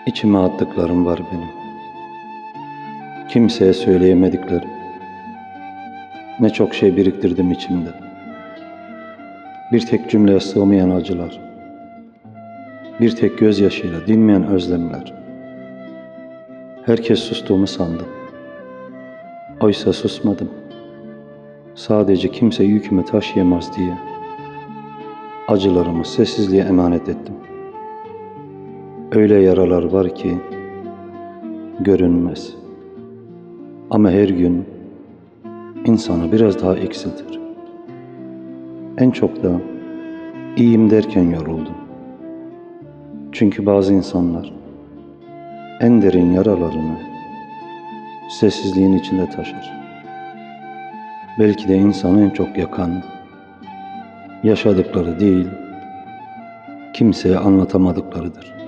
İçime attıklarım var benim. Kimseye söyleyemediklerim. Ne çok şey biriktirdim içimde. Bir tek cümleye sığmayan acılar. Bir tek gözyaşıyla dinmeyen özlemler. Herkes sustuğumu sandı. Oysa susmadım. Sadece kimse yükümü taşıyamaz diye acılarımı sessizliğe emanet ettim. Öyle yaralar var ki görünmez. Ama her gün insanı biraz daha eksiltir. En çok da iyiyim derken yoruldum. Çünkü bazı insanlar en derin yaralarını sessizliğin içinde taşır. Belki de insanı en çok yakan, yaşadıkları değil, kimseye anlatamadıklarıdır.